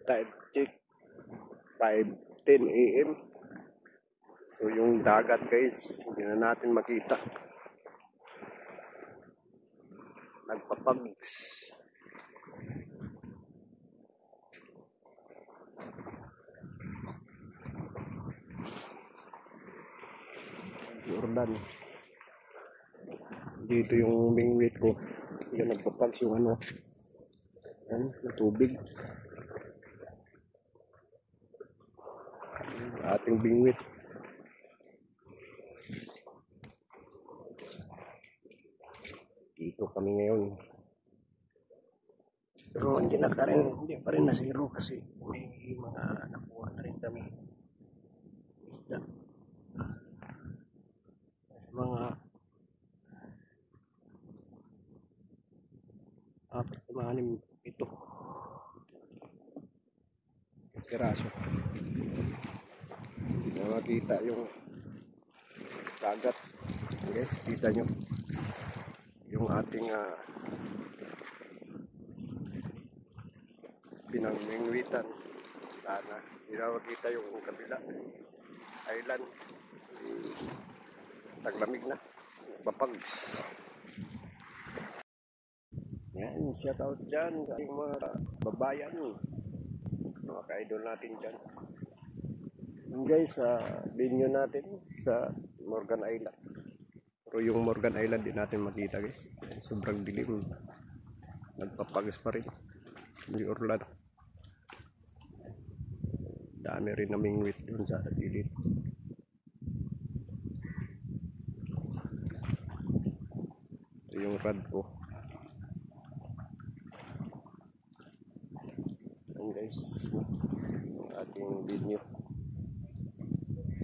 Tide check 5:10 AM. So yung dagat guys, hindi na natin makita. Nagpapags. Jordan. Dito yung bingwit ko. Yan, nagpapags yung ano. Yan, yung tubig. Ating bingwit. Dito kami ngayon. Pero hindi pa rin na zero kasi may mga nakuha na rin kami isda. Sa mga 4, 5, 7 piraso. Hindi na makita yung dagat. Guys, kita nyo yung ating pinangmingwitan. Sana hindi na makita yung kabila island. Taglamig na, papags. Yan, shout out dyan sa ating mga babayan, mga ka-idol natin dyan. Yung guys, sa venue natin sa Morgan Island. Pero yung Morgan Island din natin makita guys. Sobrang dilim. Nagpapagas pa rin. Hindi Orlando. Dami rin naming wit dun sa gilid. Ito yung rad ko. Yan guys, yung ating venue.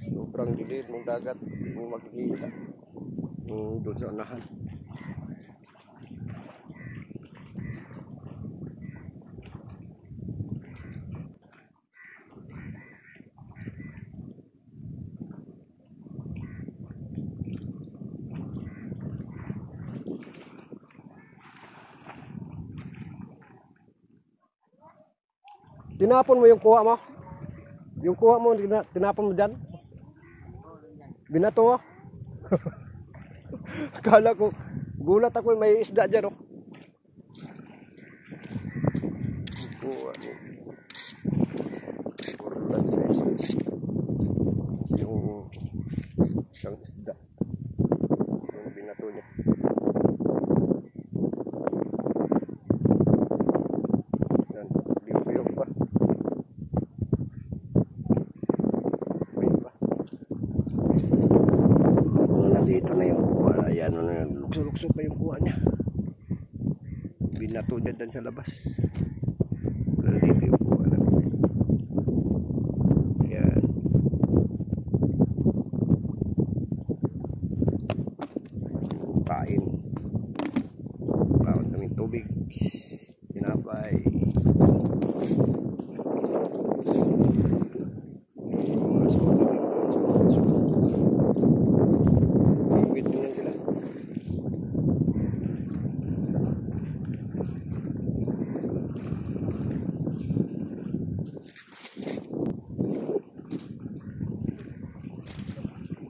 Sobrang dilim ng dagat. Hindi mo makikita. Yung doon sa unahan. Tinapon mo yung kuha mo? Yung kuha mo, tinapon mo dyan? Binato mo? Akala ko, gulat ako may isda dyan, oh. Kuha mo. Kurlan guys. Yung isang isda. Yung binato niya. Yan, biyok pa. Nandito na yung kuha. Ayan, lukso-lukso pa yung kuha niya. Binato niya dyan sa labas. Nandito yung kuha na. Ayan. Kain. Bawat kaming tubig. Pinapay.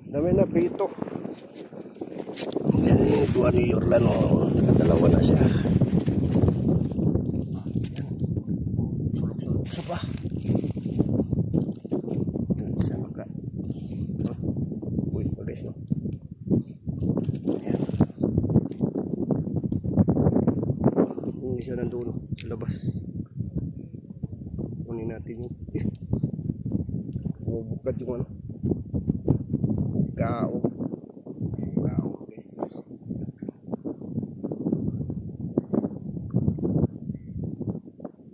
Dami na pito. Yan yung tuwa ni Orlando. Nakadalawa na siya. Sulok-sulok sa pa. Isa maka. Uy, guys, no? Yan. Yung isa nandun sa labas. Kunin natin yung bubukat yung ano. Kao guys.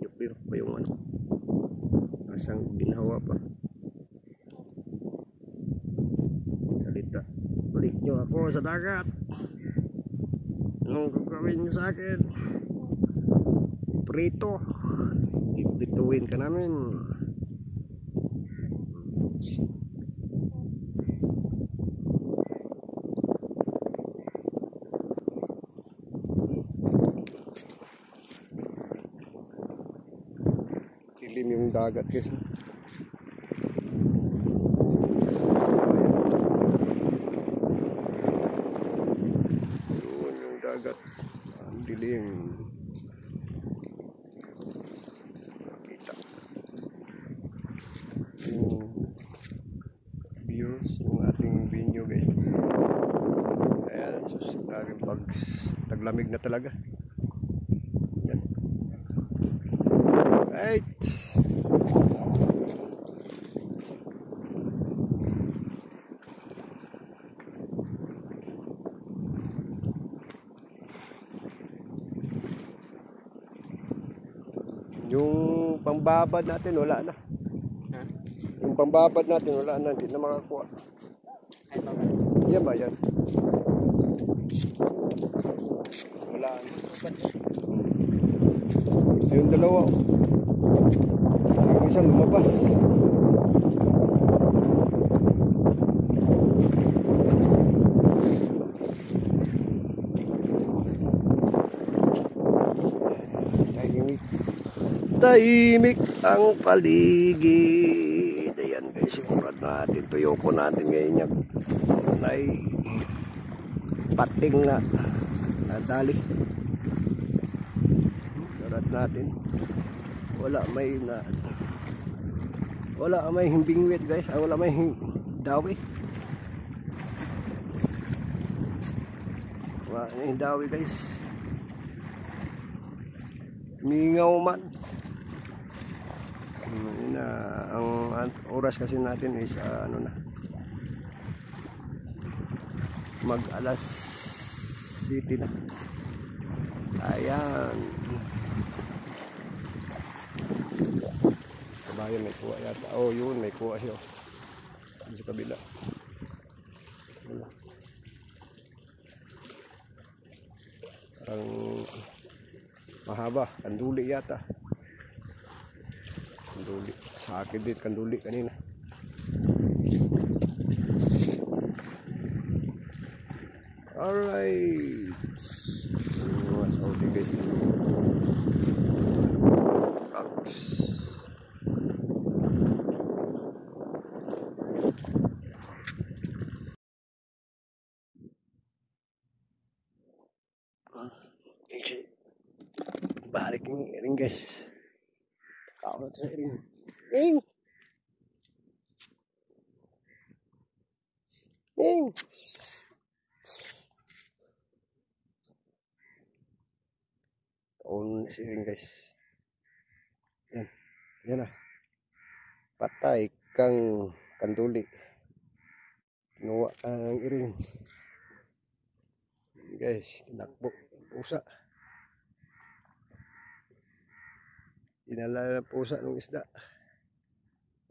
Yupir pa yung ano. Asang ginawa pa. Salita. Balik nyo ako sa dagat. Anong gagawin nyo sa akin? Prito. Iprituin ka namin. dilim yung dagat guys. Yun yung dagat. Ang dilim. Nakita. Yung views, yung ating venue guys. Ayan, sus, pag taglamig na talaga. Yan. Right. Yung pambabad natin wala na. Yung pambabad natin wala na, hindi na makakuha. Yan ba yan? Wala na. Yung dalawa. Yung isang lumabas. Tahimik ang paligid. Ayan guys, yung rad natin, tuyoko natin ngayon yan ay pating na nadali. Rad natin wala may himbingwit guys, wala may dawi. Wala may dawi guys, mingaw man. Ang oras kasi natin is ano na, mag alas 7 na. Ayan, kabayan may kuha yata. Oh yun, may kuha siya sa kabila. Parang mahaba, kanduli yata. Kanduli. Sa akin din, kanduli kanina. Alright. Mga Saudi guys. Rocks. Okay. Balik yung ring guys. Kawat sa ring. Ring! Ring! On si ring guys. Yan. Yan na. Patay kang kanduli. Kinuha ka ng iring. Guys, tinakbo. Pusa. Dinala ng pusa ng isda.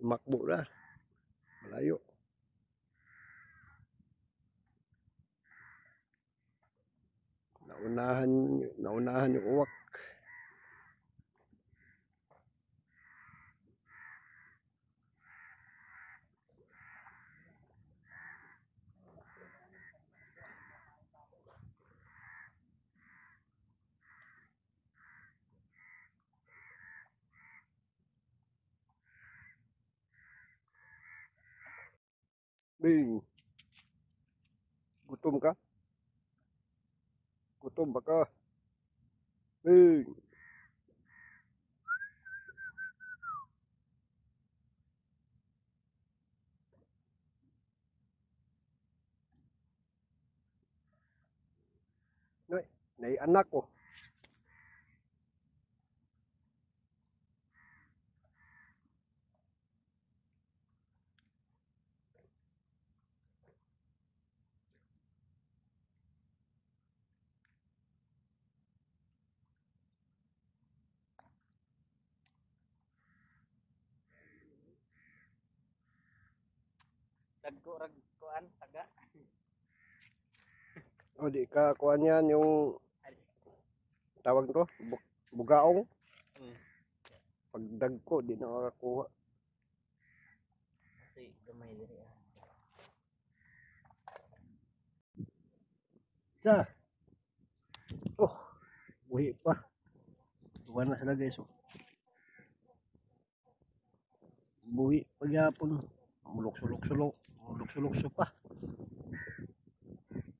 Makbo na. Malayo. Naunahan yung uwak. Bing. Gutom ka? Gutom ba ka? Bing. Nay anak ko. Dagko rag kuan taga. O di ka kuan yan yung tawag to, bugaong. Pag dagko di na makakuha. Tuy gamay diri ah. Sa. Oh, buhi pa. Tuwan na sila guys. Oh. buhi pagyapon. Mulukso pa.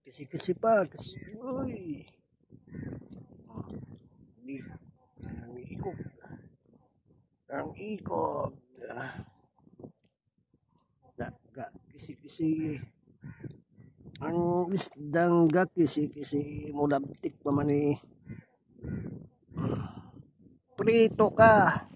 Kisi pa, uy. Di, ang ikog. Daga, kisi. Ang isdang ga, kisi. Mulabtik pa man eh. Prito ka.